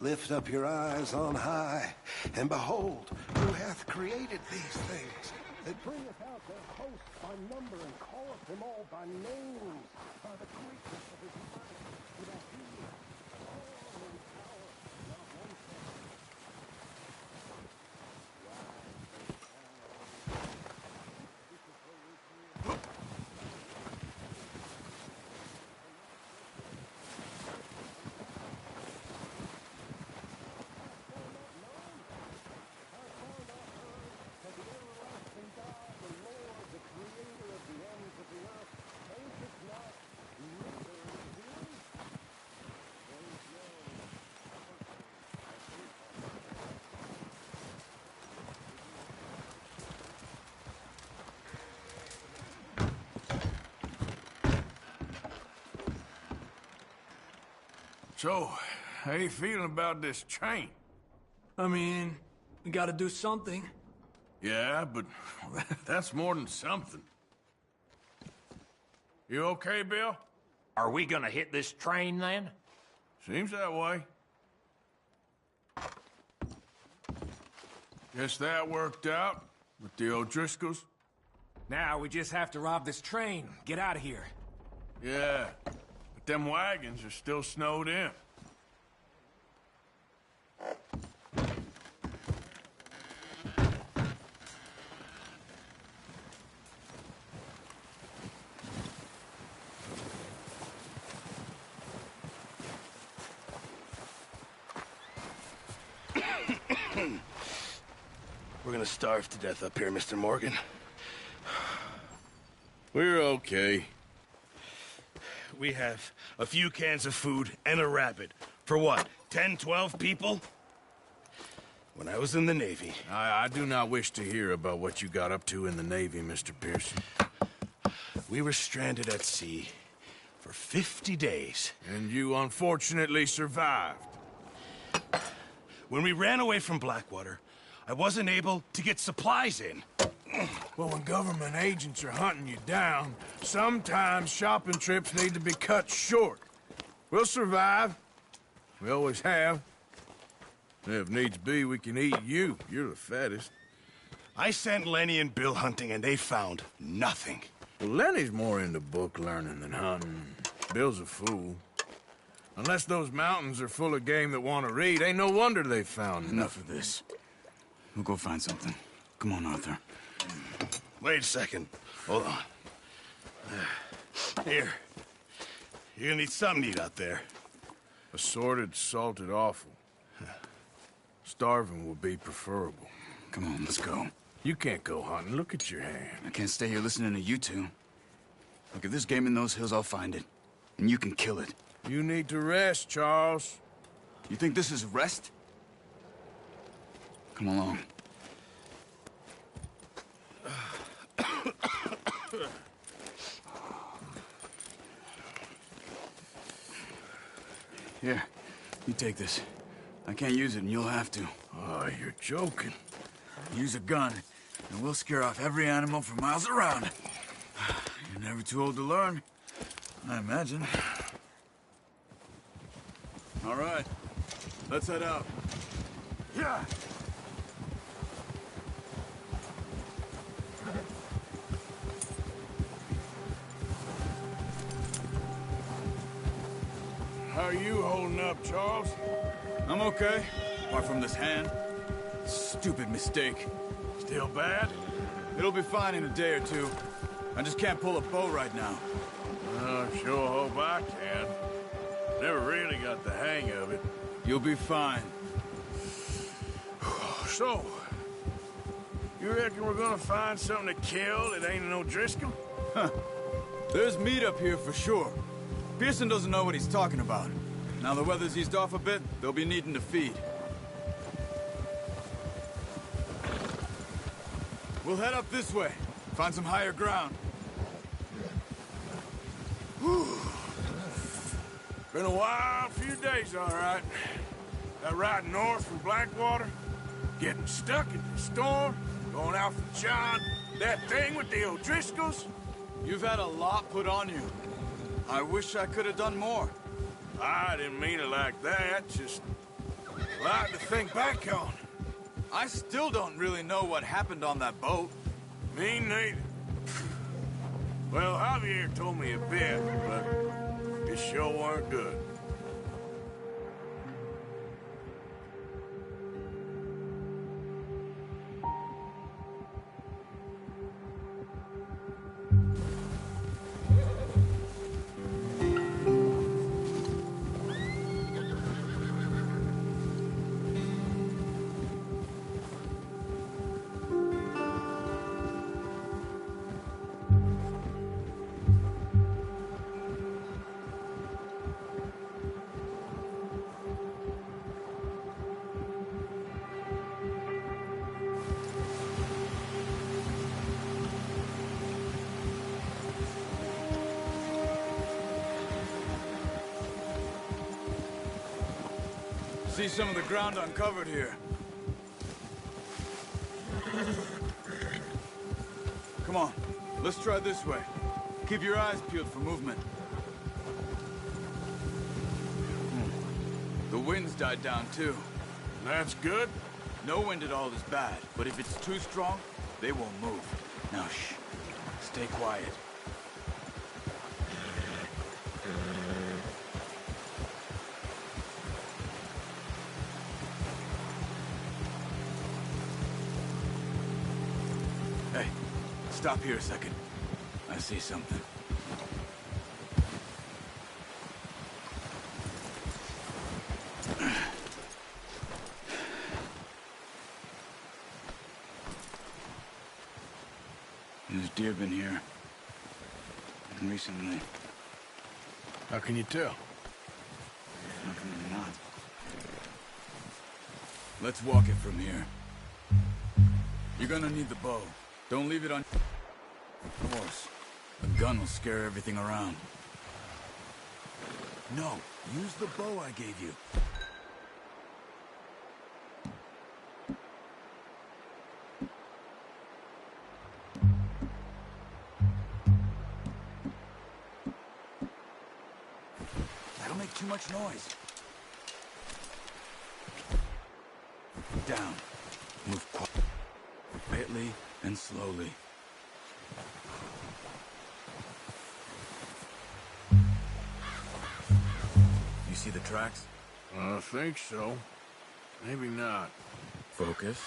Lift up your eyes on high, and behold, who hath created these things, that bringeth out their hosts by number, and calleth them all by names, by the greatness of his might, without he all in power, not one second. So, how you feeling about this train? I mean, we gotta do something. Yeah, but that's more than something. You okay, Bill? Are we gonna hit this train, then? Seems that way. Guess that worked out with the O'Driscolls. Now we just have to rob this train. Get out of here. Yeah, but them wagons are still snowed in. We're gonna starve to death up here, Mr. Morgan. We're okay. We have a few cans of food and a rabbit. For what, 10, 12 people? When I was in the Navy... I do not wish to hear about what you got up to in the Navy, Mr. Pearson. We were stranded at sea for 50 days. And you unfortunately survived. When we ran away from Blackwater, I wasn't able to get supplies in. Well, when government agents are hunting you down, sometimes shopping trips need to be cut short. We'll survive. We always have. If needs be, we can eat you. You're the fattest. I sent Lenny and Bill hunting, and they found nothing. Well, Lenny's more into book learning than hunting. Bill's a fool. Unless those mountains are full of game that want to read, ain't no wonder they found Enough of this. We'll go find something. Come on, Arthur. Wait a second. Hold on. Here. You're gonna need something to eat out there. Assorted, salted offal. Starving would be preferable. Come on, let's go. You can't go hunting. Look at your hand. I can't stay here listening to you two. Look, if there's game in those hills, I'll find it. And you can kill it. You need to rest, Charles. You think this is rest? Come along. Here, you take this. I can't use it, and you'll have to. Oh, you're joking. Use a gun, and we'll scare off every animal for miles around. You're never too old to learn, I imagine. All right, let's head out. Yeah. How are you holding up, Charles? I'm okay, apart from this hand. Stupid mistake. Still bad? It'll be fine in a day or two. I just can't pull a bow right now. I sure hope I can. Never really got the hang of it. You'll be fine. So, you reckon we're gonna find something to kill that ain't an O'Driscoll? Huh. There's meat up here for sure. Pearson doesn't know what he's talking about. Now the weather's eased off a bit, they'll be needing to feed. We'll head up this way. Find some higher ground. Whew. Been a wild few days, all right. That ride north from Blackwater, getting stuck in the storm, going out for John, that thing with the O'Driscolls. You've had a lot put on you. I wish I could have done more. I didn't mean it like that, just... A lot to think back on. I still don't really know what happened on that boat. Me neither. Well, Javier told me a bit, but it sure weren't good. See some of the ground uncovered here. Come on, let's try this way. Keep your eyes peeled for movement. The wind's died down too. That's good. No wind at all is bad, but if it's too strong, they won't move. Now shh, stay quiet. Hey, stop here a second. I see something. There's deer been here. Recently. How can you tell? Definitely not. Let's walk it from here. You're gonna need the bow. Don't leave it on... Of course. A gun will scare everything around. No, use the bow I gave you. That'll make too much noise. Down. Move quietly and slowly. You see the tracks? I think so. Maybe not. Focus.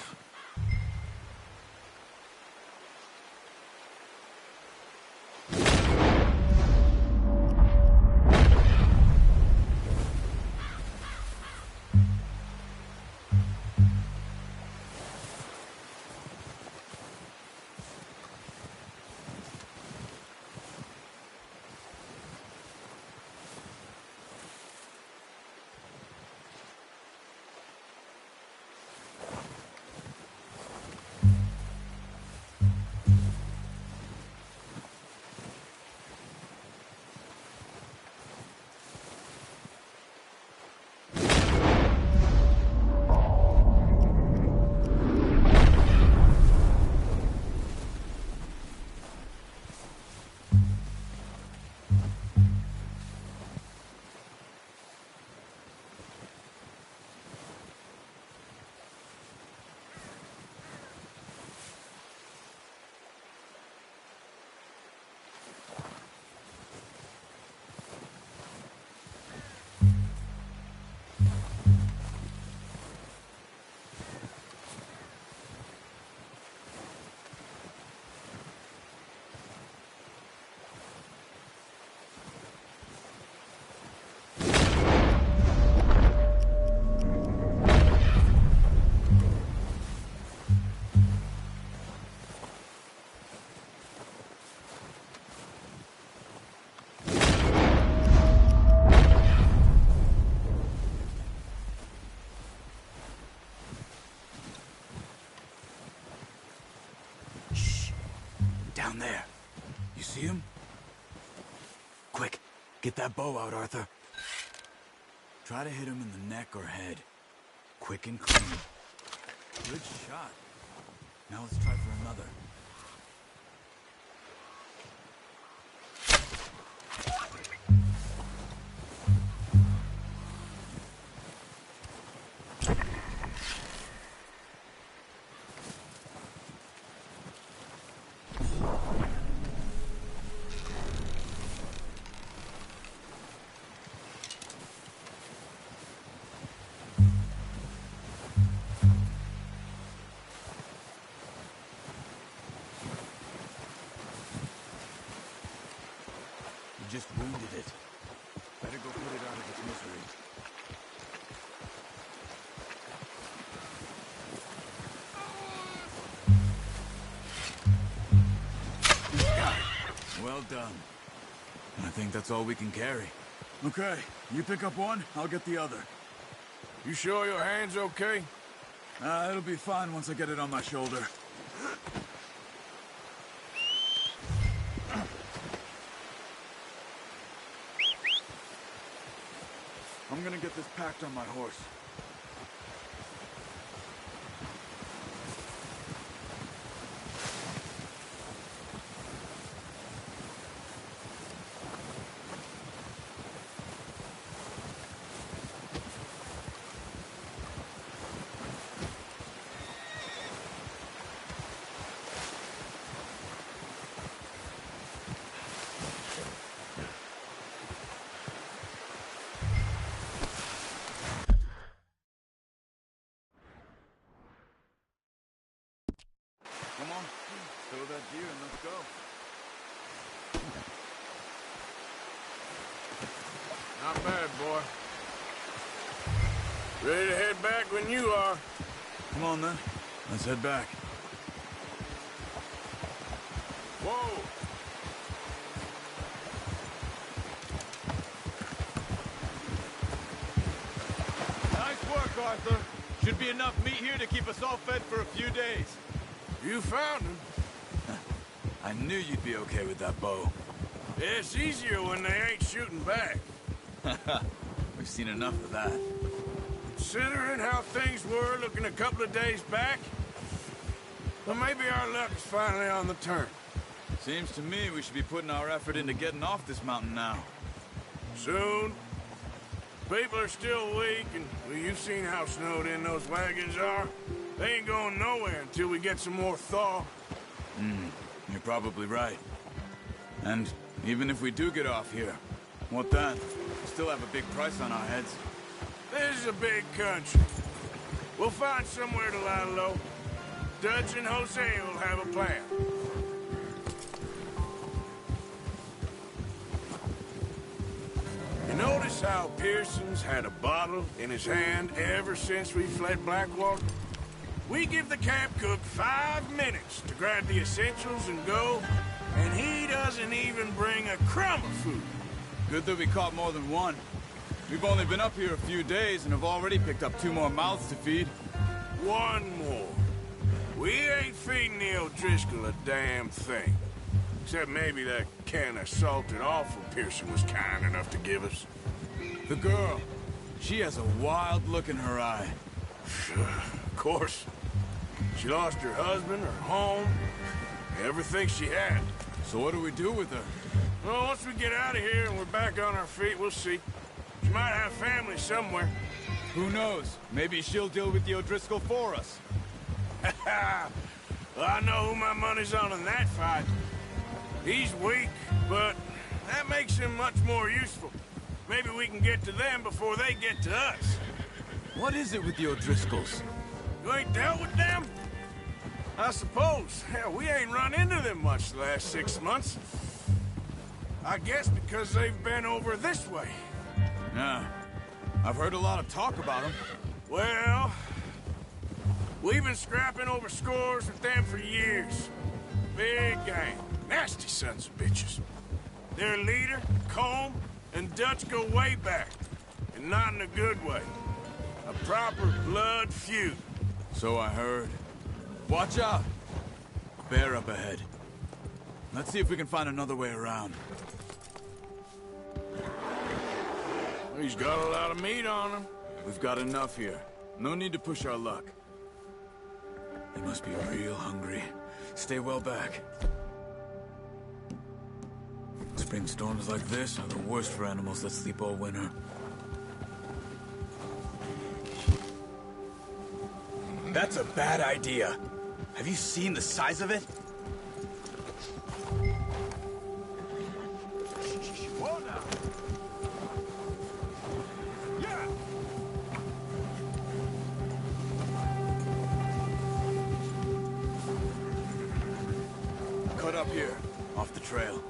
Down there. You see him? Quick, get that bow out, Arthur. Try to hit him in the neck or head. Quick and clean. Good shot. Now let's try for another. just wounded it. Better go put it out of its misery. Well done. I think that's all we can carry. Okay, you pick up one, I'll get the other. You sure your hand's okay? It'll be fine once I get it on my shoulder. I'm gonna get this packed on my horse. Come on, throw that gear and let's go. Not bad, boy. Ready to head back when you are. Come on then, let's head back. Whoa! Nice work, Arthur. Should be enough meat here to keep us all fed for a few days. You found him. I knew you'd be okay with that bow. It's easier when they ain't shooting back. We've seen enough of that. Considering how things were looking a couple of days back, well, maybe our luck is finally on the turn. Seems to me we should be putting our effort into getting off this mountain now. Soon. People are still weak, and well, you've seen how snowed in those wagons are. They ain't going nowhere until we get some more thaw. You're probably right. And even if we do get off here, what then? We still have a big price on our heads. This is a big country. We'll find somewhere to lie low. Dutch and Jose will have a plan. You notice how Pearson's had a bottle in his hand ever since we fled Blackwater? We give the camp cook 5 minutes to grab the essentials and go, and he doesn't even bring a crumb of food. Good that we caught more than one. We've only been up here a few days and have already picked up 2 more mouths to feed. One more. We ain't feeding the O'Driscoll a damn thing. Except maybe that can of salted offal Pearson was kind enough to give us. The girl, she has a wild look in her eye. Of course. She lost her husband, her home, everything she had. So what do we do with her? Well, once we get out of here and we're back on our feet, we'll see. She might have family somewhere. Who knows? Maybe she'll deal with the O'Driscoll for us. Well, I know who my money's on in that fight. He's weak, but that makes him much more useful. Maybe we can get to them before they get to us. What is it with the O'Driscolls? You ain't dealt with them? I suppose. Hell, we ain't run into them much the last 6 months. I guess because they've been over this way. Yeah. I've heard a lot of talk about them. Well, we've been scrapping over scores with them for years. Big gang. Nasty sons of bitches. Their leader, Combe, and Dutch go way back. And not in a good way. A proper blood feud. So I heard. Watch out! Bear up ahead. Let's see if we can find another way around. He's got a lot of meat on him. We've got enough here. No need to push our luck. They must be real hungry. Stay well back. Spring storms like this are the worst for animals that sleep all winter. That's a bad idea. Have you seen the size of it? Whoa now! Yeah! Cut up here, off the trail.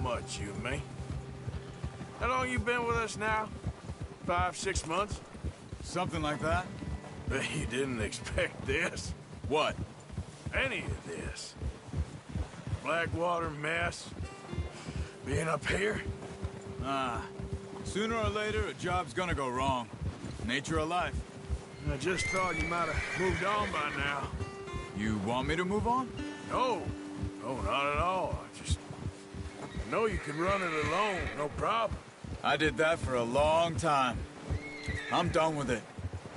much, you and me. How long you been with us now? 5, 6 months? Something like that? Bet you didn't expect this. What? Any of this. Blackwater mess. Being up here. Sooner or later, a job's gonna go wrong. Nature of life. I just thought you might have moved on by now. You want me to move on? No. No, not at all. I know you could run it alone, no problem. I did that for a long time. I'm done with it.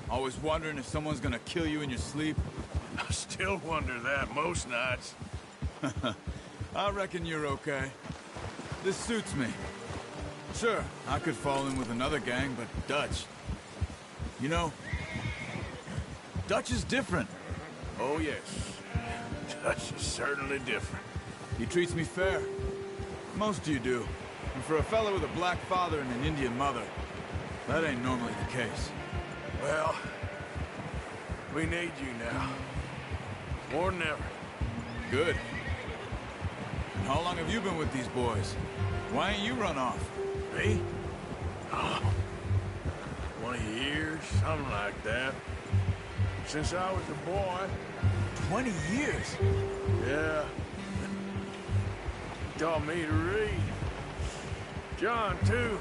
Always wondering if someone's gonna kill you in your sleep. I still wonder that most nights. I reckon you're okay. This suits me. Sure, I could fall in with another gang, but Dutch... You know, Dutch is different. Oh, yes. Dutch is certainly different. He treats me fair. Most of you do. And for a fella with a black father and an Indian mother, that ain't normally the case. Well, we need you now. More than ever. Good. And how long have you been with these boys? Why ain't you run off? Me? Oh, 20 years, something like that. Since I was a boy. 20 years? Yeah. He taught me to read. John, too.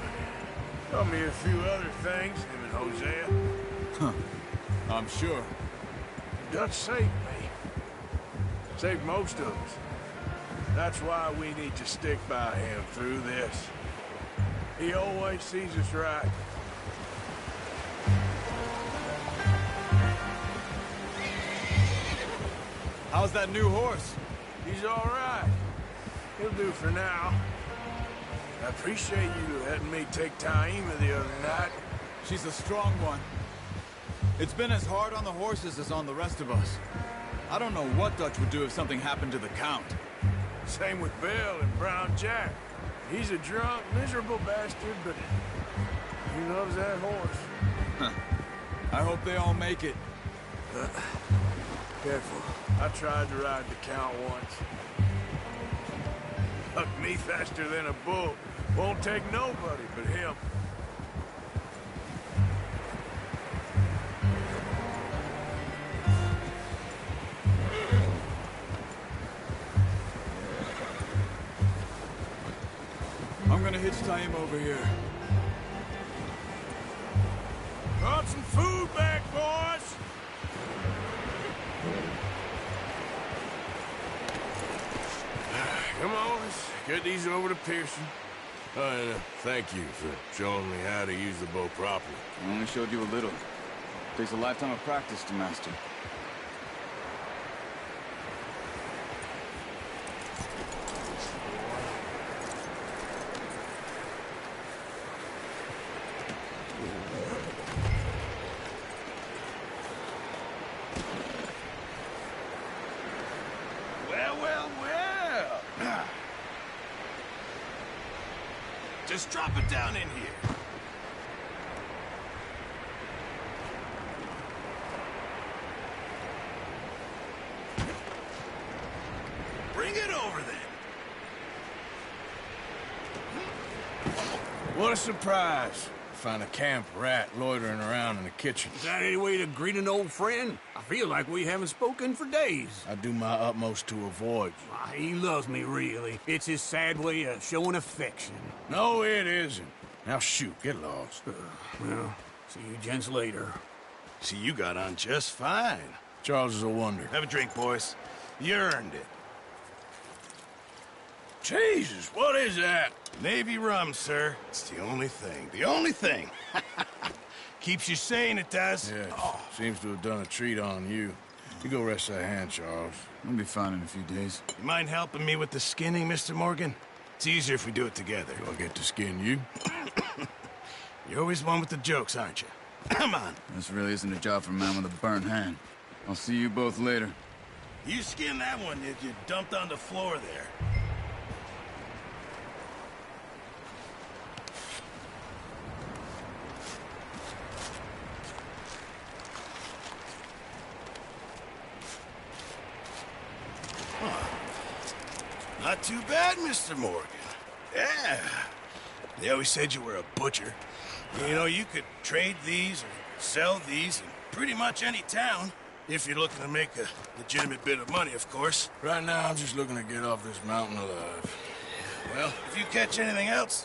Taught me a few other things, him and Hosea. Huh. I'm sure. Dutch saved me. Saved most of us. That's why we need to stick by him through this. He always sees us right. How's that new horse? He's all right. He'll do for now. I appreciate you letting me take Taima the other night. She's a strong one. It's been as hard on the horses as on the rest of us. I don't know what Dutch would do if something happened to the Count. Same with Bill and Brown Jack. He's a drunk, miserable bastard, but he loves that horse. I hope they all make it. Careful. I tried to ride the Count once. Hucked me faster than a bull. Won't take nobody but him. I'm gonna hitch Taima over here. Brought some food back, boys! Come on, let's get these over to Pearson. And thank you for showing me how to use the bow properly. I only showed you a little. Takes a lifetime of practice to master. Just drop it down in here. Bring it over then. What a surprise. Find a camp rat loitering around in the kitchen. Is that any way to greet an old friend? I feel like we haven't spoken for days. I do my utmost to avoid you. He loves me, really. It's his sad way of showing affection. No, it isn't. Now shoot, get lost. Well, see you gents later. See, you got on just fine. Charles is a wonder. Have a drink, boys. You earned it. Jesus, what is that? Navy rum, sir. It's the only thing. The only thing. Keeps you sane, it does. Yeah, seems to have done a treat on you. You go rest that hand, Charles. I'll be fine in a few days. You mind helping me with the skinning, Mr. Morgan? It's easier if we do it together. Do I get to skin you? You're always one with the jokes, aren't you? Come on. This really isn't a job for a man with a burnt hand. I'll see you both later. You skinned that one that you dumped on the floor there. Not too bad, Mr. Morgan. Yeah. They always said you were a butcher. You know, you could trade these or sell these in pretty much any town. If you're looking to make a legitimate bit of money, of course. Right now, I'm just looking to get off this mountain alive. Well, if you catch anything else,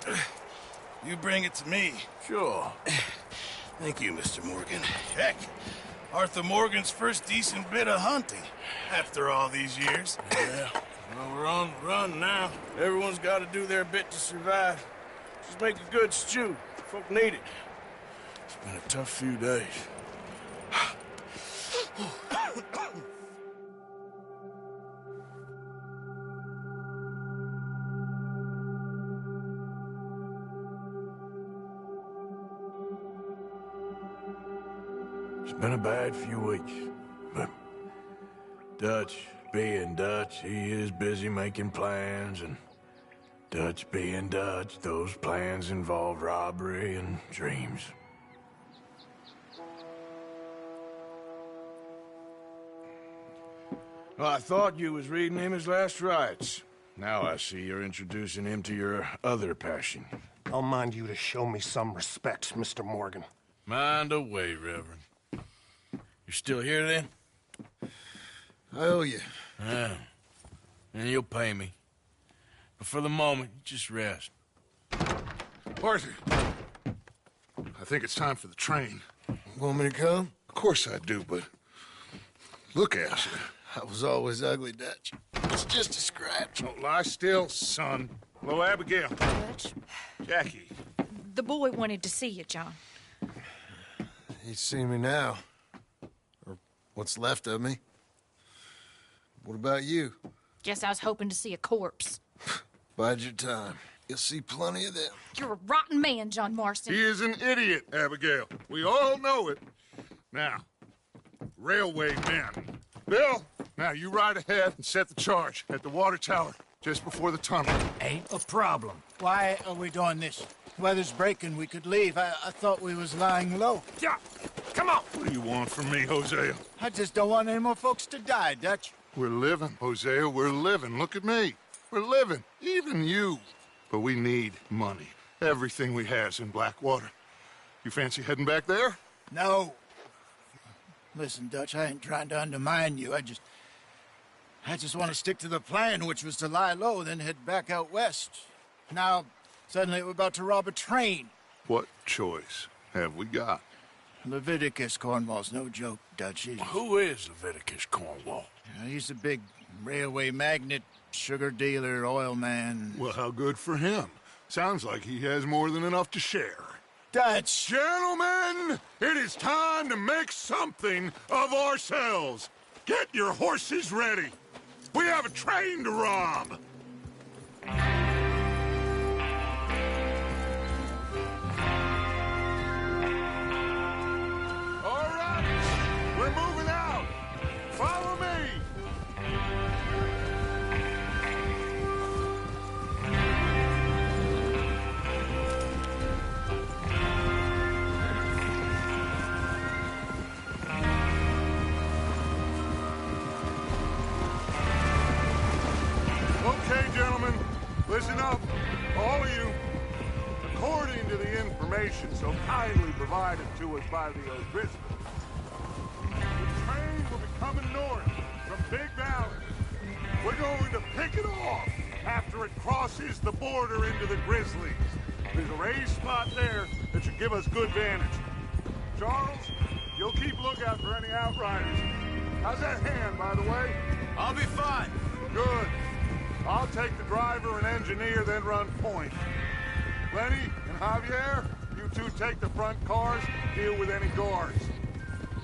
you bring it to me. Sure. Thank you, Mr. Morgan. Heck, Arthur Morgan's first decent bit of hunting after all these years. Yeah. Well, we're on the run now. Everyone's got to do their bit to survive. Just make a good stew. Folk need it. It's been a tough few days. It's been a bad few weeks, but Dutch being Dutch, he is busy making plans, and Dutch being Dutch, those plans involve robbery and dreams. Well, I thought you was reading him his last rites. Now I see you're introducing him to your other passion. I'll mind you to show me some respect, Mr. Morgan. Mind away, Reverend. You're still here, then? I owe you. Yeah. And you'll pay me. But for the moment, just rest. Arthur, I think it's time for the train. Want me to come? Of course I do, but look at you. I was always ugly, Dutch. It's just a scratch. Don't lie still, son. Hello, Abigail. Dutch, Jackie. the boy wanted to see you, John. He's seen me now. Or what's left of me. What about you? Guess I was hoping to see a corpse. Bide your time. You'll see plenty of them. You're a rotten man, John Marston. He is an idiot, Abigail. We all know it. Now, railway men. Bill, now you ride ahead and set the charge at the water tower just before the tunnel. Ain't a problem. Why are we doing this? Weather's breaking. We could leave. I thought we was lying low. Yeah, come on. What do you want from me, Hosea? I just don't want any more folks to die, Dutch. We're living, Hosea. We're living. Look at me. We're living. Even you. But we need money. Everything we has in Blackwater. You fancy heading back there? No. Listen, Dutch, I ain't trying to undermine you. I just want to stick to the plan, which was to lie low, then head back out west. Now, suddenly we're about to rob a train. What choice have we got? Leviticus Cornwall's no joke, Dutch. Who is Leviticus Cornwall? He's a big railway magnate, sugar dealer, oil man. Well, how good for him. Sounds like he has more than enough to share. Dutch! Gentlemen, it is time to make something of ourselves. Get your horses ready. We have a train to rob. All right, we're moving out. Follow me. Okay, gentlemen, listen up, all of you. According to the information so kindly provided to us by the O'Driscolls, the train will be coming north from Big Valley. We're going to pick it off after it crosses the border into the Grizzlies. There's a raised spot there that should give us good vantage. Charles, you'll keep lookout for any outriders. How's that hand, by the way? I'll be fine. Good. I'll take the driver and engineer, then run point. Lenny and Javier, you two take the front cars, deal with any guards.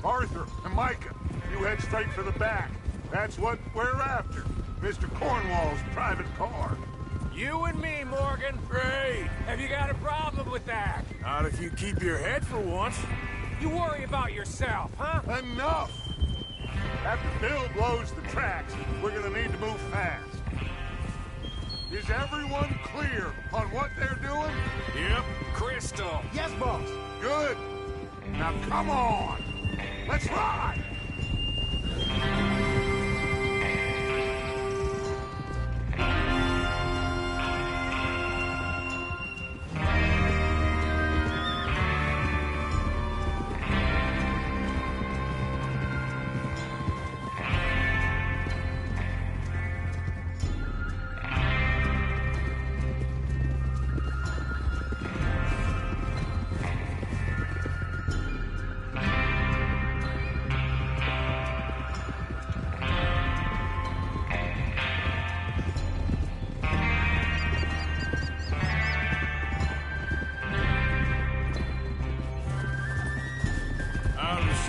Arthur and Micah, you head straight for the back. That's what we're after. Mr. Cornwall's private car. You and me, Morgan. Great. Have you got a problem with that? Not if you keep your head for once. You worry about yourself, huh? Enough! After Bill blows the tracks, we're gonna need to move fast. Is everyone clear on what they're doing? Yep. Crystal. Yes, boss. Good. Now come on. Let's ride.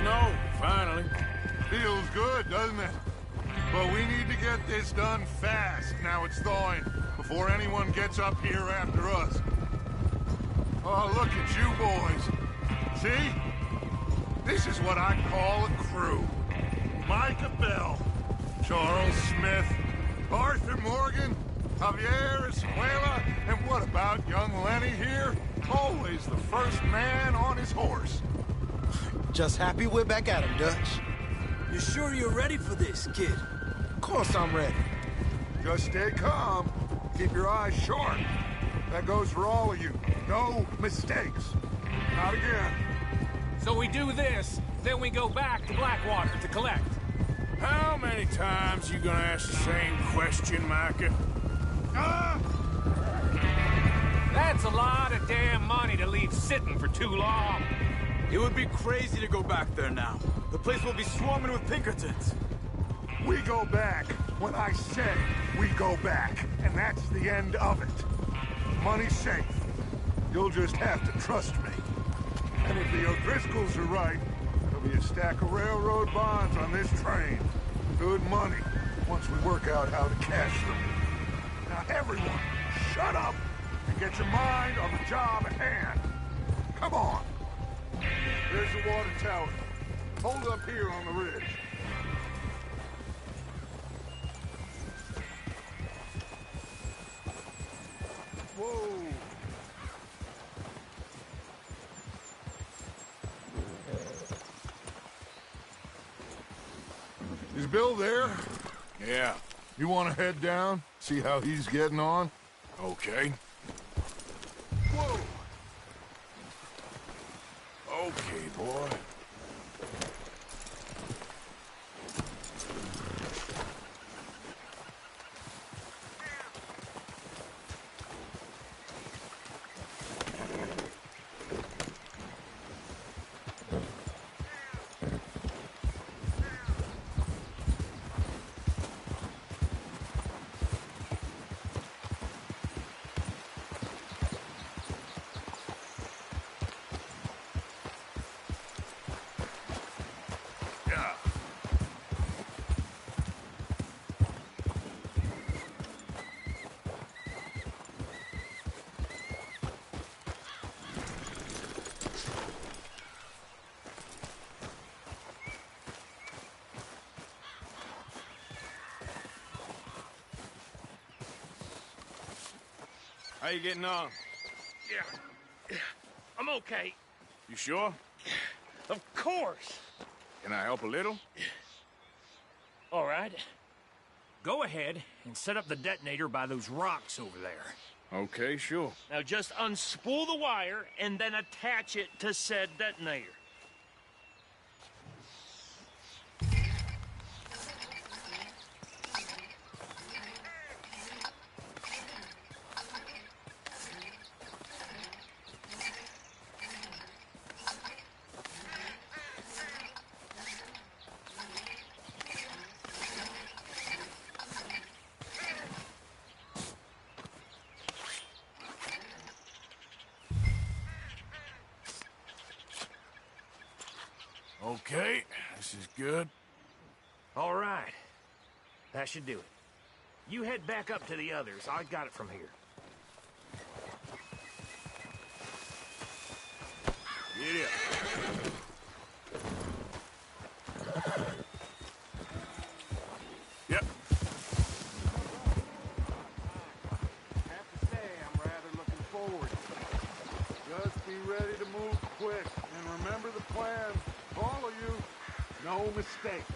snow, finally. Feels good, doesn't it? But we need to get this done fast, now it's thawing, before anyone gets up here after us. Oh, look at you boys. See? This is what I call a crew. Micah Bell, Charles Smith, Arthur Morgan, Javier Escuela, and what about young Lenny here? Always the first man on his horse. Just happy we're back at him, Dutch. You sure you're ready for this, kid? Of course I'm ready. Just stay calm. Keep your eyes sharp. That goes for all of you. No mistakes. Not again. So we do this, then we go back to Blackwater to collect. How many times you gonna ask the same question, Micah? That's a lot of damn money to leave sitting for too long. It would be crazy to go back there now. The place will be swarming with Pinkertons. We go back when I say we go back, and that's the end of it. Money's safe. You'll just have to trust me. And if the O'Driscolls are right, there'll be a stack of railroad bonds on this train. Good money, once we work out how to cash them. Now everyone, shut up and get your mind on the job at hand. Come on. There's the water tower. Hold up here on the ridge. Whoa. Is Bill there? Yeah. You want to head down? See how he's getting on? Okay. Whoa! Okay, boy. How you getting on? Yeah, I'm okay. You sure? Of course. Can I help a little? All right. Go ahead and set up the detonator by those rocks over there. Okay, sure. Now just unspool the wire and then attach it to said detonator. Okay, this is good. All right. That should do it. You head back up to the others. I got it from here. Get up. Yep. Have to say, I'm rather looking forward. Just be ready to move quick, and remember the plan. All of you, no mistakes.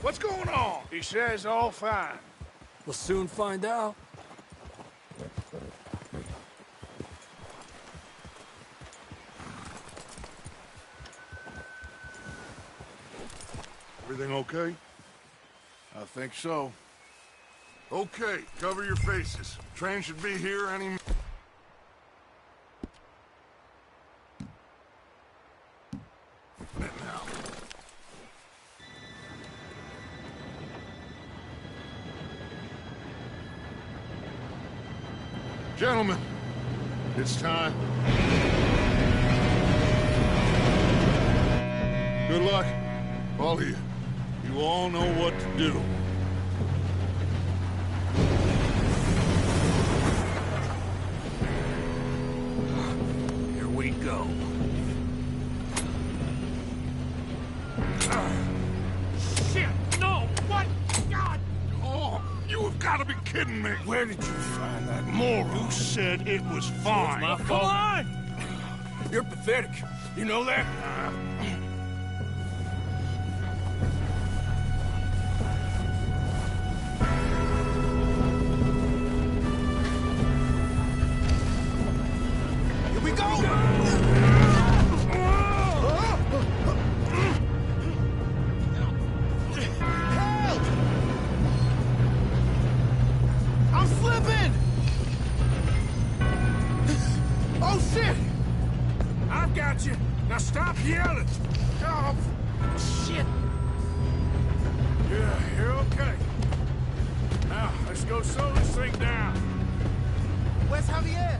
What's going on? He says all fine. We'll soon find out. Everything okay? I think so. Okay, cover your faces. Train should be here any minute now. Gentlemen, It's time. Good luck, all of you. You all know what to do. Here we go. Shit! No! What? God! Oh, you have got to be kidding me. Where did you find that moron? You said it was fine. My Come fault. on! You're pathetic. You know that? Here we go! Help! I'm slipping! Oh, shit! I've got you. Now stop yelling. Oh, shit! Yeah, you're okay. Now, let's go slow this thing down. Where's Javier?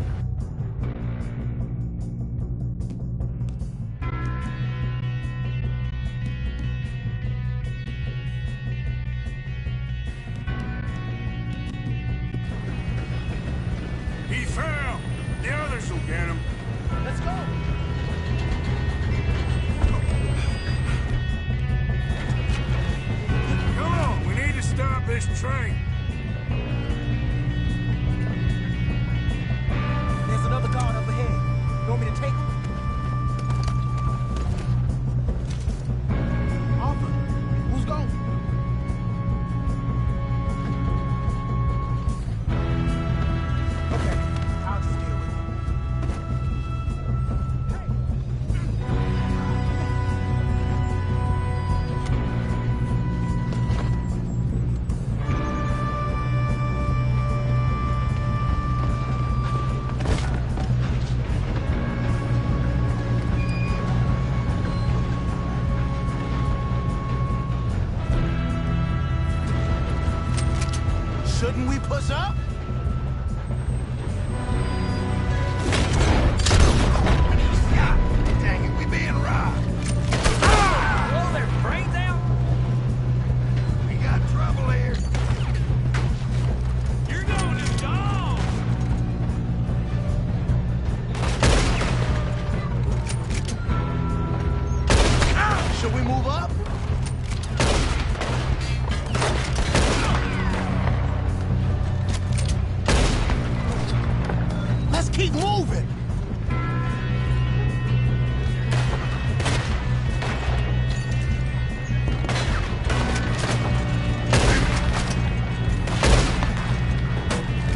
He fell. The others will get him. Let's go! Come on, we need to stop this train. There's another guard up ahead. You want me to take him? Arthur, who's going? Okay, I'll just deal with it. Hey! Shouldn't we push up? Dang it, we being robbed. Blow their brains out? We got trouble here. You're going to dog! Should we move up? Let's keep moving.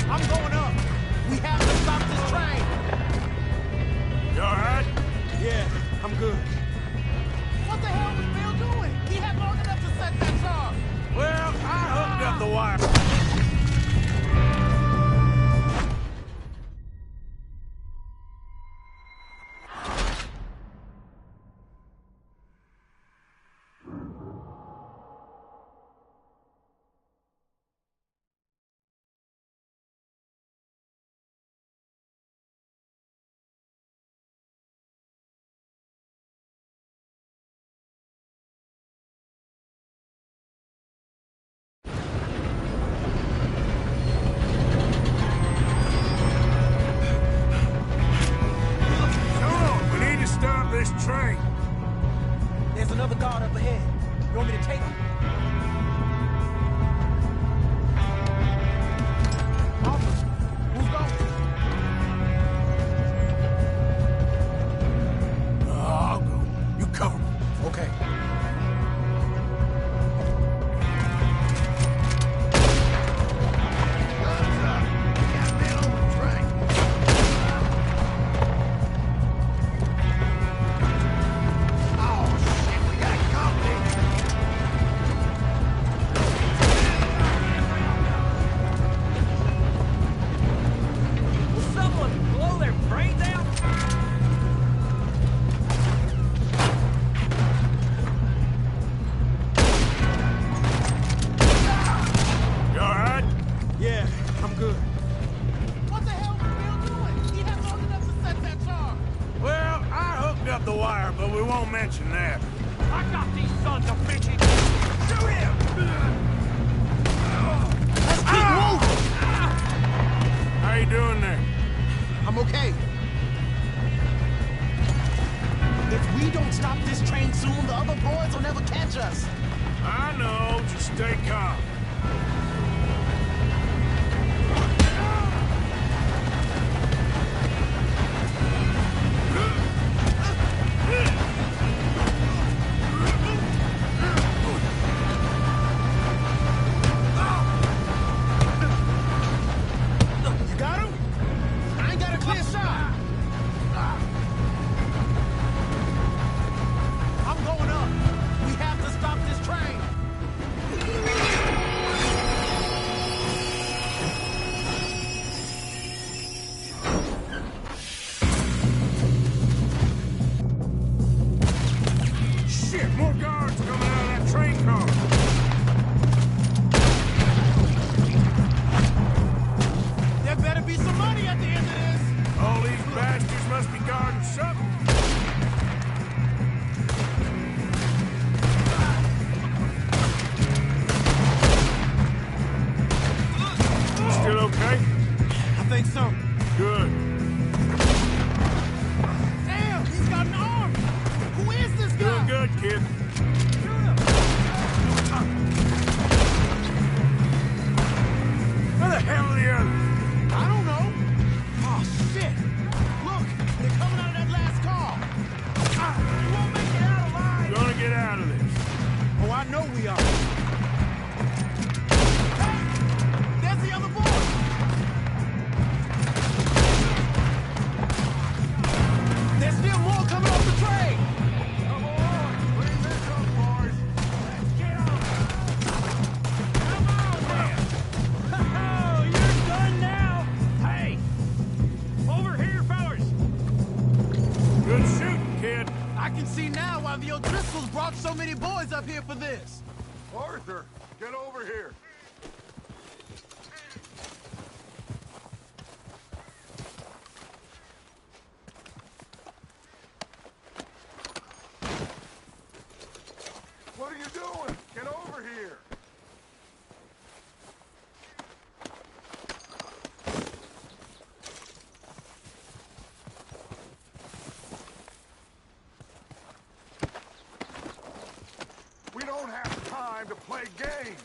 I'm going up. We have to stop this train. You all right? Yeah, I'm good. What the hell was Bill doing? He had long enough to set that charge. Well, I hooked up the wire. Come on, we need to stop this train. There's another guard up ahead. You want me to take him? Arthur, who's going? I'll go. You cover me. Okay. Guns up. Got men on the train. Oh, shit, we got company. Will someone blow their brains out? You all right? Yeah, I'm good. What the hell was Bill doing? He had long enough wire, but we won't mention that. I got these sons of bitches! Shoot him! Let's keep moving! How you doing there? I'm okay. If we don't stop this train soon, the other boys will never catch us. I know, just stay calm. You got him? I ain't got a clear shot. I'm going up. We have to stop this train. Shit, more guards coming out of that train car. There better be some money at the end of this. All these bastards must be guarding something. Still okay? I think so. Good. Damn, he's got an arm. Who is this guy? Doing good, kid. Where the hell are the others? I don't know. Oh, shit. Look, they're coming out of that last car. You won't make it out alive. Gonna get out of this. Oh, I know we are. Hey, there's the other boy. There's still more coming off the train. Come on, clean this up, boys. Let's get on! Come on, man! Oh, you're done now! Hey! Over here, fellas! Good shooting, kid. I can see now why the O'Driscolls brought so many boys up here for this. Arthur, get over here. What are you doing? Get over here. We don't have time to play games.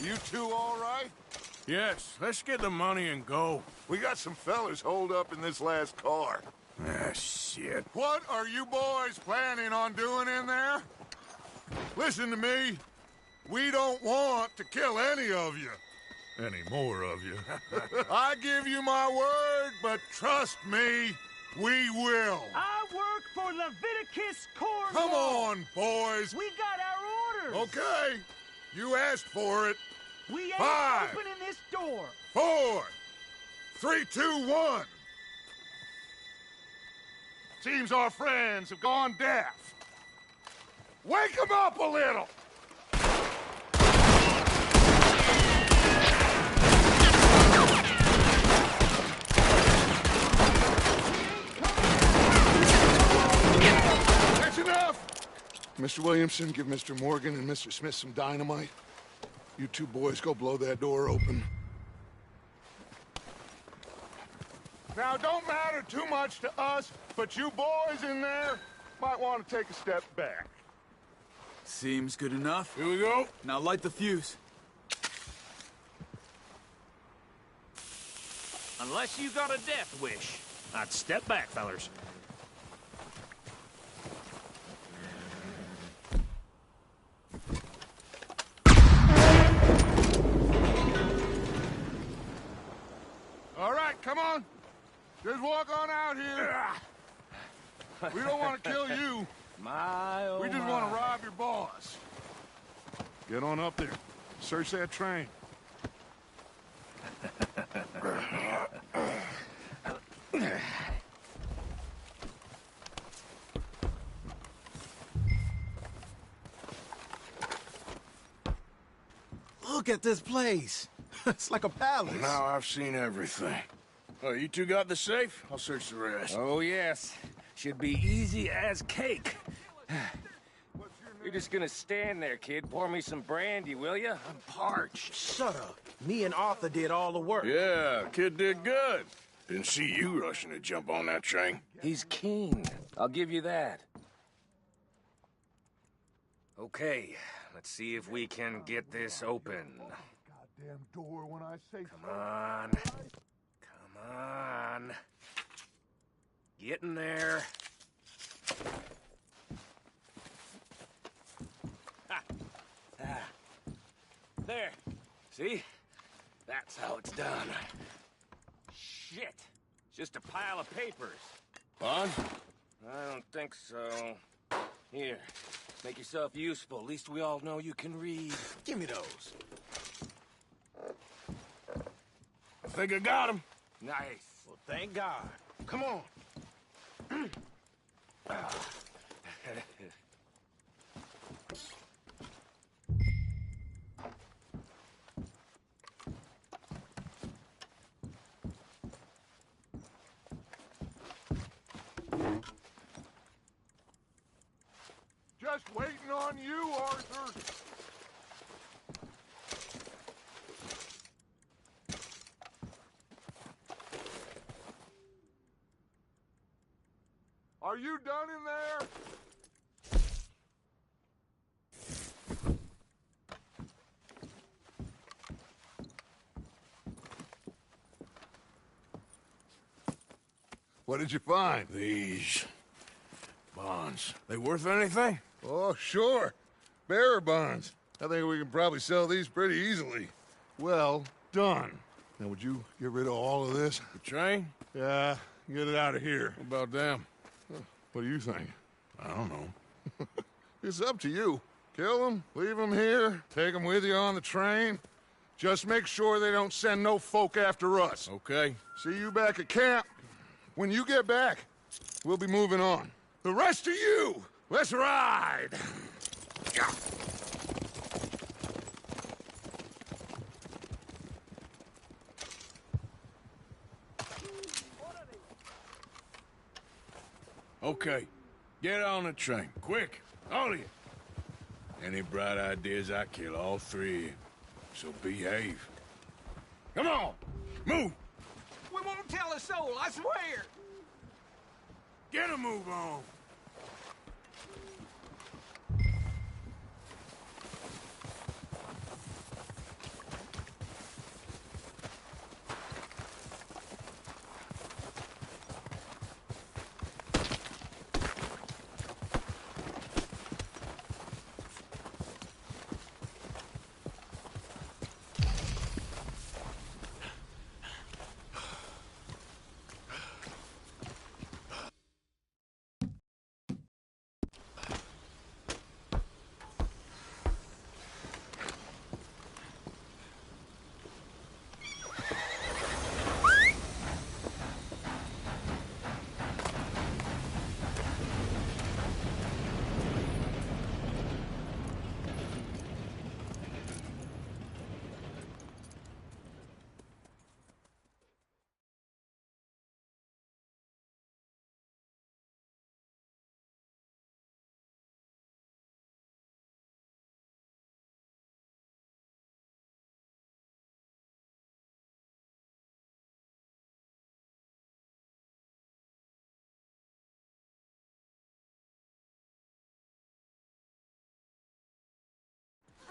You two all right? Yes, let's get the money and go. We got some fellas holed up in this last car. Ah, shit. What are you boys planning on doing in there? Listen to me. We don't want to kill any of you. Any more of you. I give you my word, but trust me, we will. I work for Leviticus Corps. Come on, boys. We got our orders. Okay. You asked for it. We ain't 5, opening this door. 4, 3, 2, 1. Seems our friends have gone deaf. Wake them up a little. That's enough. Mr. Williamson, give Mr. Morgan and Mr. Smith some dynamite. You two boys go blow that door open. Now, don't matter too much to us, but you boys in there might want to take a step back. Seems good enough. Here we go. Now light the fuse. Unless you got a death wish, I'd step back, fellers. All right, come on. Just walk on out here. We don't want to kill you. We just want to rob your boss. Get on up there. Search that train. Look at this place. It's like a palace. Now I've seen everything. Oh, you two got the safe? I'll search the rest. Oh, yes. Should be easy as cake. You're just gonna stand there, kid. Pour me some brandy, will ya? I'm parched. Shut up. Me and Arthur did all the work. Yeah, kid did good. Didn't see you rushing to jump on that train. He's keen. I'll give you that. Okay, let's see if we can get this open. Goddamn door when I say Come on. Come on. Get in there. Ha. Ah. There. See? That's how it's done. Shit. It's just a pile of papers. Bond? I don't think so. Here. Make yourself useful. At least we all know you can read. Give me those. I think I got him. Nice. Well, thank God. Come on. just waiting on you, Arthur. Are you done in there? What did you find? These bonds. They worth anything? Oh, sure. Bearer bonds. I think we can probably sell these pretty easily. Well done. Now, would you get rid of all of this? The train? Yeah, get it out of here. What about them? What do you think? I don't know. It's up to you. Kill them, leave them here, take them with you on the train. Just make sure they don't send no folk after us. Okay. See you back at camp. When you get back, we'll be moving on. The rest of you, let's ride! Yeah. Okay. Get on the train. Quick. All of you. Any bright ideas, I kill all three of you. So behave. Come on! Move! We won't tell a soul, I swear! Get a move on!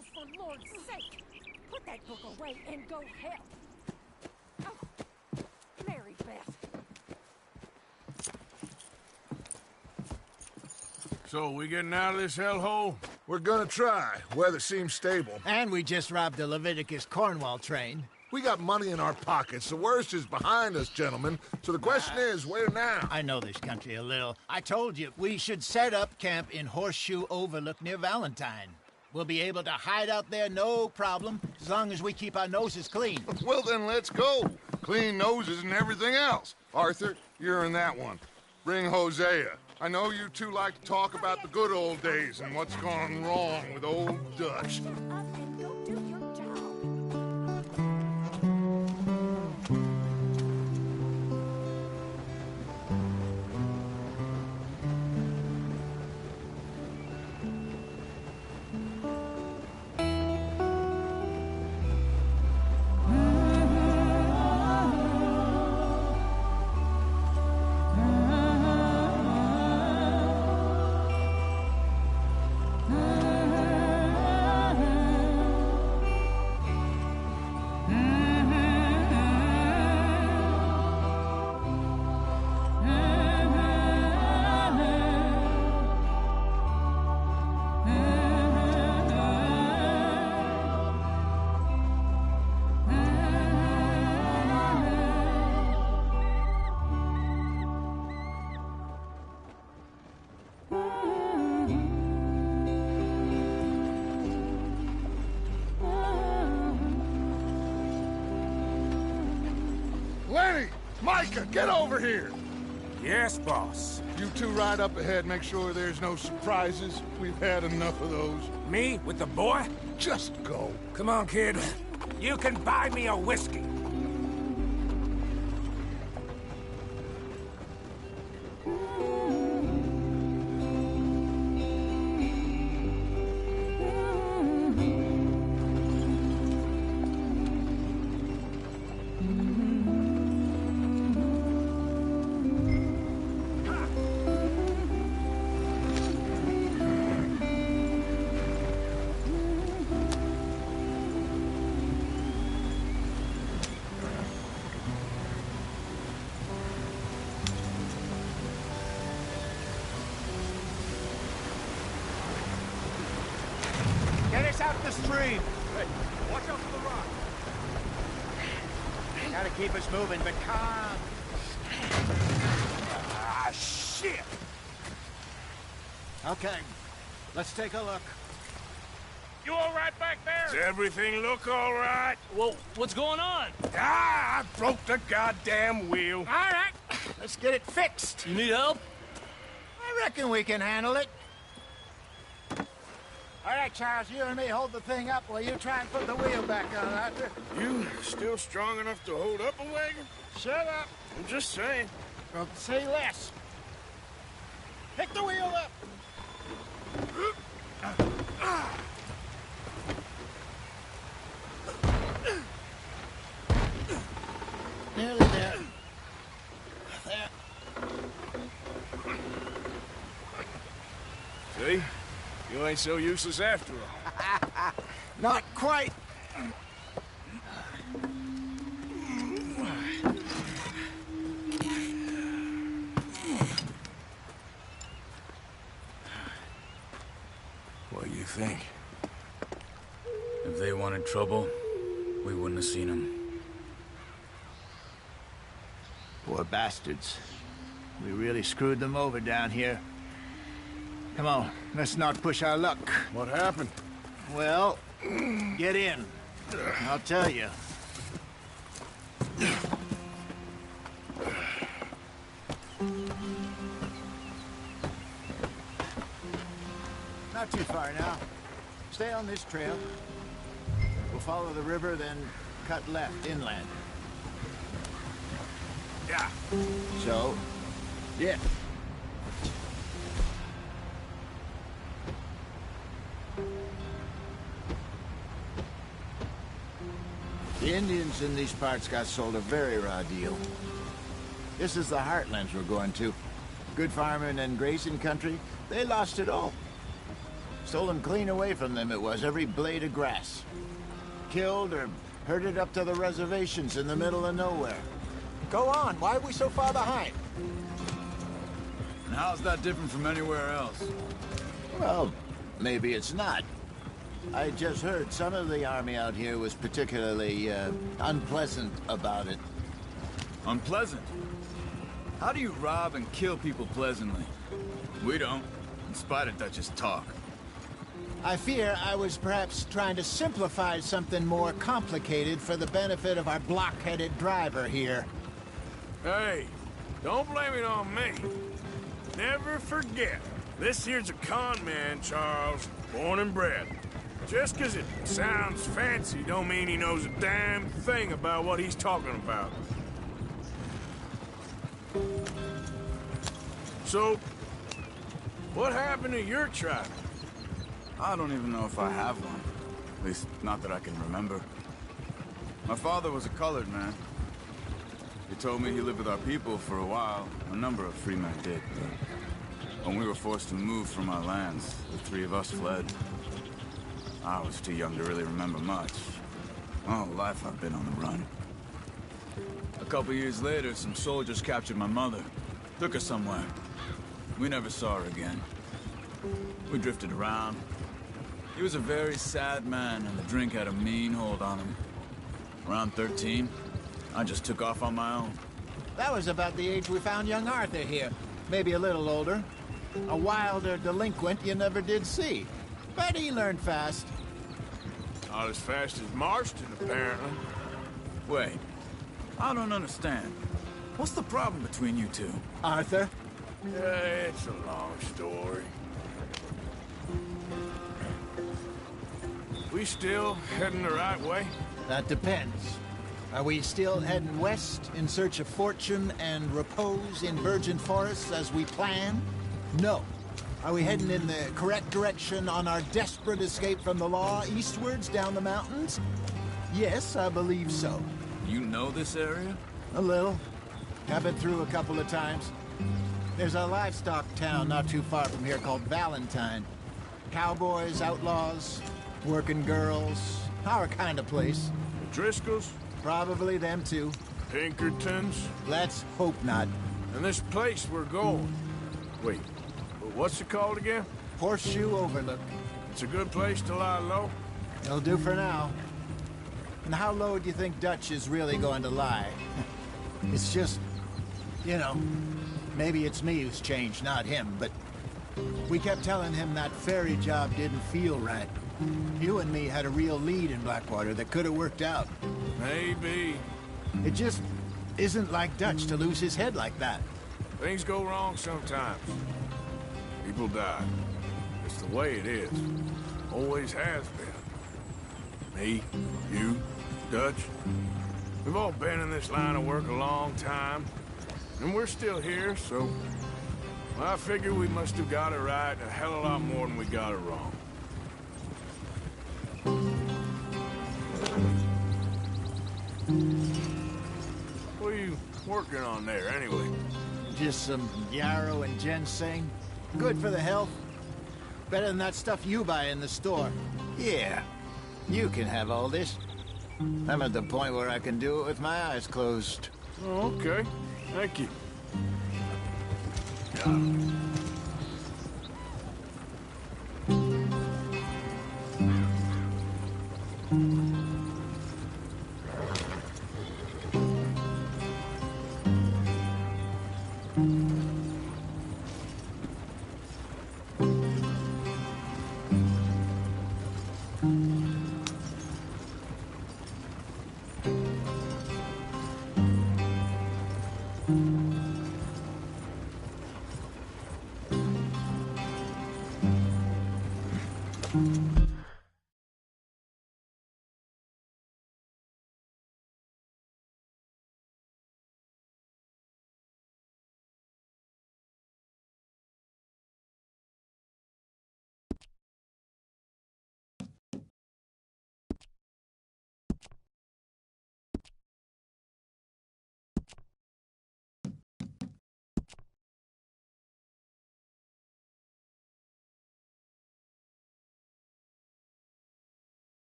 Oh, for Lord's sake! Put that book away and go help! Oh, Mary Beth. So, we getting out of this hellhole? We're gonna try. Weather seems stable. And we just robbed the Leviticus Cornwall train. We got money in our pockets. The worst is behind us, gentlemen. So the question is, where now? I know this country a little. I told you, we should set up camp in Horseshoe Overlook near Valentine. We'll be able to hide out there, no problem, as long as we keep our noses clean. Well, then let's go. Clean noses and everything else. Arthur, you're in that one. Bring Hosea. I know you two like to talk about the good old days and what's gone wrong with old Dutch. Shut up and go do your job. Micah, get over here! Yes, boss. You two ride up ahead, make sure there's no surprises. We've had enough of those. Me with the boy? Just go. Come on, kid. You can buy me a whiskey. Get us out the stream. Hey, watch out for the rock. Gotta keep us moving, but calm. Ah, shit! Okay, let's take a look. You all right back there? Does everything look all right? Well, what's going on? Ah, I broke the goddamn wheel. All right, let's get it fixed. You need help? I reckon we can handle it. All right, Charles, you and me hold the thing up while you try and put the wheel back on, Arthur. You still strong enough to hold up a wagon? Shut up. I'm just saying. Well, say less. Pick the wheel up. Nearly there. There. See? You ain't so useless after all. Not quite. What do you think? If they wanted trouble, we wouldn't have seen them. Poor bastards. We really screwed them over down here. Come on, let's not push our luck. What happened? Well, get in. I'll tell you. Not too far now. Stay on this trail. We'll follow the river, then cut left inland. Yeah. So, yeah. The Indians in these parts got sold a very raw deal. This is the heartlands we're going to. Good farming and grazing country, they lost it all. Stolen clean away from them it was, every blade of grass. Killed or herded up to the reservations in the middle of nowhere. Go on, why are we so far behind? And how's that different from anywhere else? Well, maybe it's not. I just heard some of the army out here was particularly, unpleasant about it. Unpleasant? How do you rob and kill people pleasantly? We don't, in spite of Dutch's talk. I fear I was perhaps trying to simplify something more complicated for the benefit of our block-headed driver here. Hey, don't blame it on me. Never forget, this here's a con man, Charles, born and bred. Just 'cause it sounds fancy don't mean he knows a damn thing about what he's talking about. So, what happened to your tribe? I don't even know if I have one. At least, not that I can remember. My father was a colored man. He told me he lived with our people for a while. A number of free men did. But when we were forced to move from our lands, the three of us fled. I was too young to really remember much. My whole life I've been on the run. A couple years later, some soldiers captured my mother. Took her somewhere. We never saw her again. We drifted around. He was a very sad man, and the drink had a mean hold on him. Around 13, I just took off on my own. That was about the age we found young Arthur here. Maybe a little older. A wilder delinquent you never did see. But he learned fast. Not as fast as Marston, apparently. Wait, I don't understand. What's the problem between you two? Arthur? It's a long story. We still heading the right way? That depends. Are we still heading west in search of fortune and repose in virgin forests as we planned? No. Are we heading in the correct direction on our desperate escape from the law eastwards down the mountains? Yes, I believe so. You know this area? A little. I've been through a couple of times. There's a livestock town not too far from here called Valentine. Cowboys, outlaws, working girls, our kind of place. The Driscolls? Probably them too. Pinkertons? Let's hope not. And this place we're going. Wait, what's it called again? Horseshoe Overlook. It's a good place to lie low? It'll do for now. And how low do you think Dutch is really going to lie? It's just, you know, maybe it's me who's changed, not him, but we kept telling him that ferry job didn't feel right. You and me had a real lead in Blackwater that could have worked out. Maybe. It just isn't like Dutch to lose his head like that. Things go wrong sometimes. People die. It's the way it is. Always has been. Me, you, Dutch. We've all been in this line of work a long time. And we're still here, so... well, I figure we must have got it right a hell of a lot more than we got it wrong. What are you working on there, anyway? Just some yarrow and ginseng. Good for the health. Better than that stuff you buy in the store. Yeah, you can have all this. I'm at the point where I can do it with my eyes closed. Oh, okay. Thank you.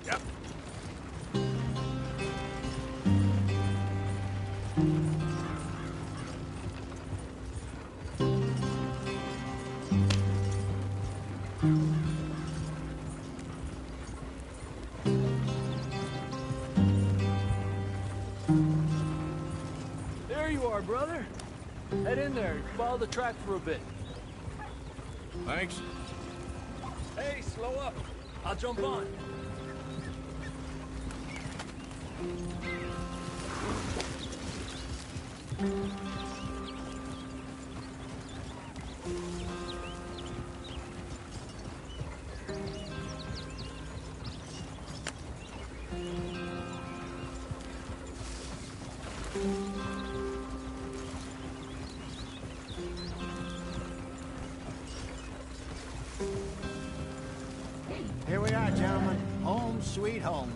Yep. There you are, brother. Head in there. Follow the track for a bit. Thanks. Hey, slow up. I'll jump on. Here we are, gentlemen. Home sweet home.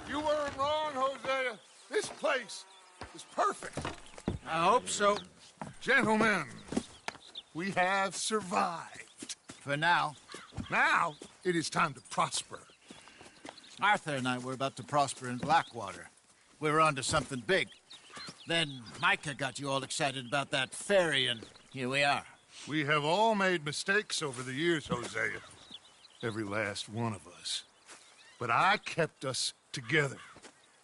You weren't wrong, Hosea. This place is perfect. I hope so. Gentlemen, we have survived. For now. Now, it is time to prosper. Arthur and I were about to prosper in Blackwater. We were onto something big. Then Micah got you all excited about that ferry, and here we are. We have all made mistakes over the years, Hosea. every last one of us. But I kept us together,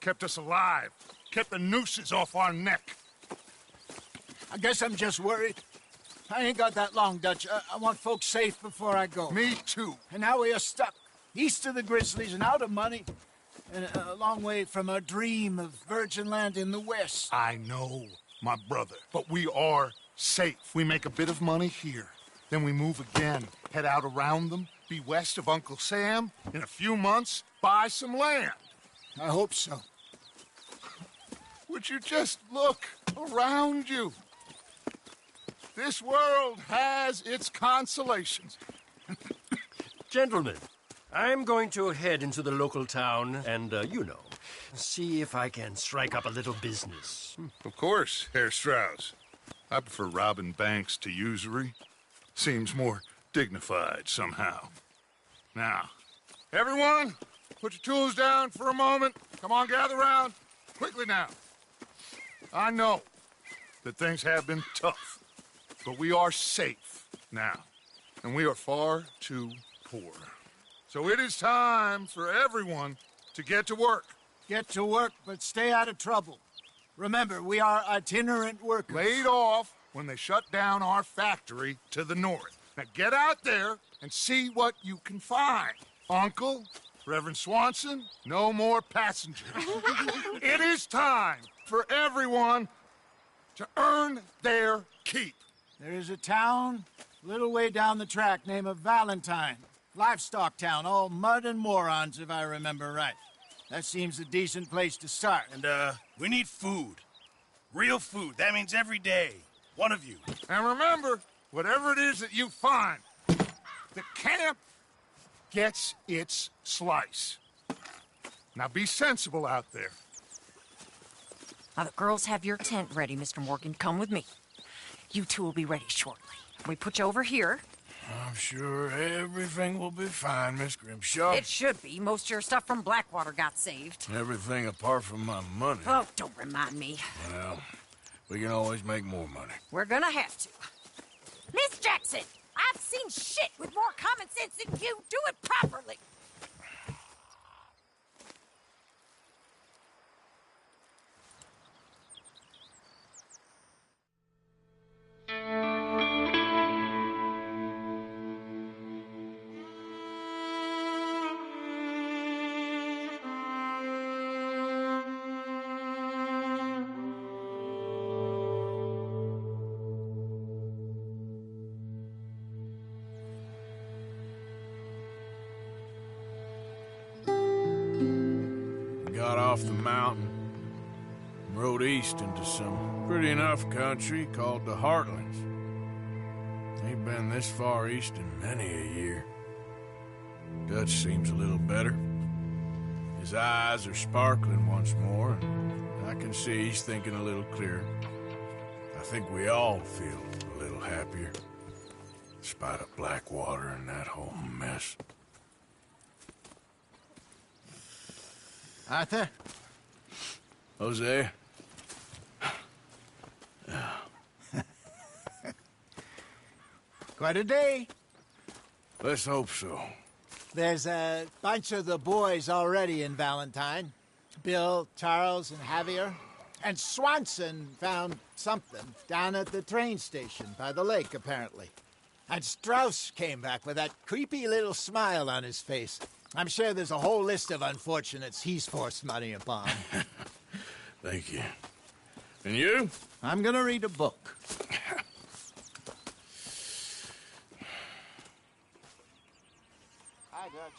kept us alive, kept the nooses off our neck. I guess I'm just worried. I ain't got that long, Dutch. I want folks safe before I go. Me too. And now we are stuck, east of the Grizzlies and out of money, and a long way from our dream of virgin land in the west. I know, my brother, but we are safe. We make a bit of money here, then we move again, head out around them, be west of Uncle Sam, in a few months, buy some land. I hope so. Would you just look around you? This world has its consolations. Gentlemen, I'm going to head into the local town and, see if I can strike up a little business. Of course, Herr Strauss. I prefer robbing banks to usury. Seems more dignified somehow. Now, everyone, put your tools down for a moment. Come on, gather round. Quickly now. I know that things have been tough, but we are safe now, and we are far too poor. So it is time for everyone to get to work. Get to work, but stay out of trouble. Remember, we are itinerant workers. Laid off when they shut down our factory to the north. Now get out there and see what you can find. Uncle, Reverend Swanson, no more passengers. It is time for everyone to earn their keep. There is a town a little way down the track named Valentine. Livestock town, all mud and morons, if I remember right. That seems a decent place to start. And, we need food. Real food. That means every day. One of you. And remember, whatever it is that you find, the camp gets its slice. Now be sensible out there. Now, the girls have your tent ready, Mr. Morgan. Come with me. You two will be ready shortly. We put you over here. I'm sure everything will be fine, Miss Grimshaw. It should be. Most of your stuff from Blackwater got saved. Everything apart from my money. Oh, don't remind me. Well, we can always make more money. We're gonna have to. Miss Jackson, I've seen shit with more common sense than you. Do it properly. Got off the mountain and rode east into some pretty enough country called the Heartlands. Ain't been this far east in many a year. Dutch seems a little better. His eyes are sparkling once more, and I can see he's thinking a little clearer. I think we all feel a little happier, in spite of Blackwater and that whole mess. Arthur? Jose? Quite a day. Let's hope so. There's a bunch of the boys already in Valentine. Bill, Charles, and Javier. And Swanson found something down at the train station by the lake, apparently. And Strauss came back with that creepy little smile on his face. I'm sure there's a whole list of unfortunates he's forced money upon. Thank you. And you? I'm gonna read a book. Hi, Dutch.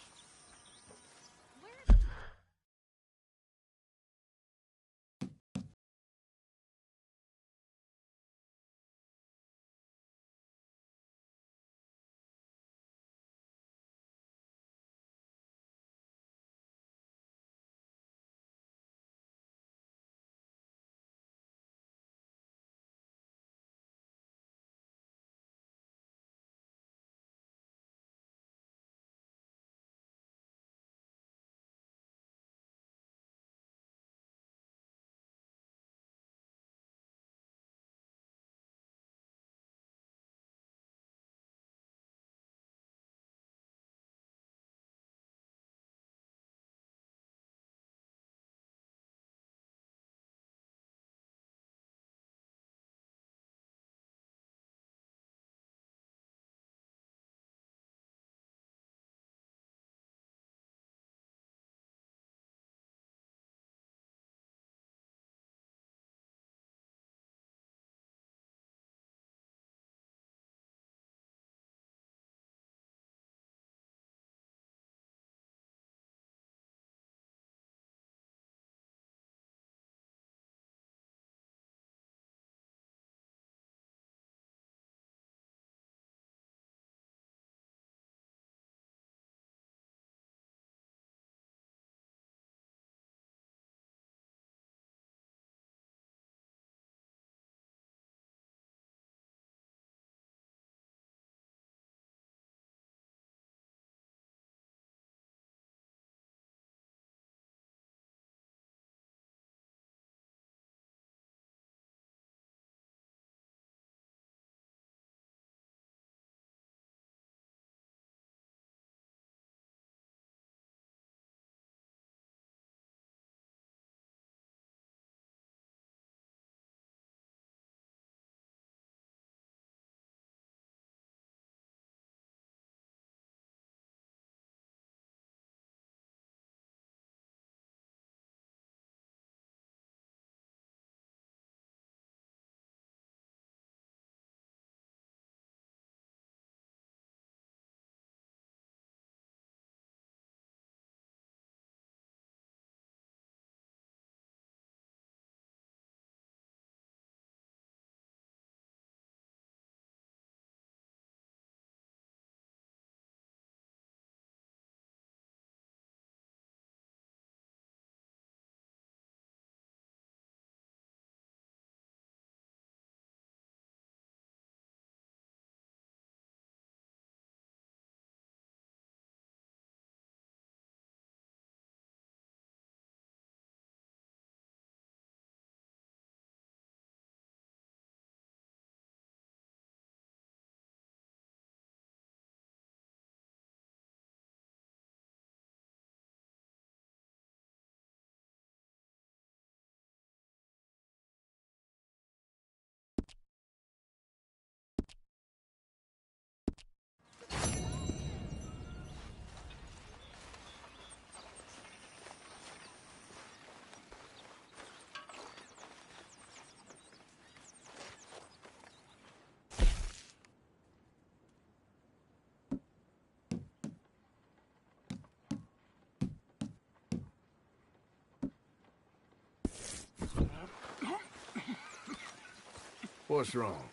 What's wrong?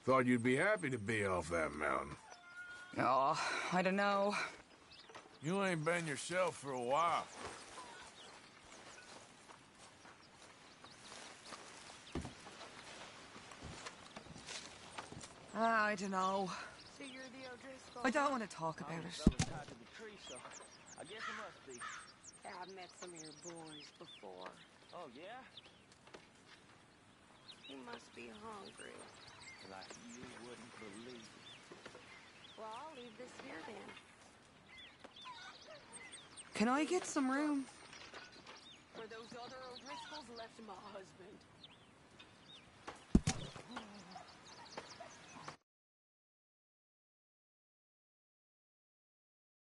Thought you'd be happy to be off that mountain. Oh, I don't know. You ain't been yourself for a while. I don't know. So you're the O'Driscoll? I don't want to talk about it. I guess it must be. Yeah, I've met some of your boys before. Oh, yeah? He must be hungry. Like you wouldn't believe. Well, I'll leave this here then. Can I get some room? Where those other O'Driscolls left my husband.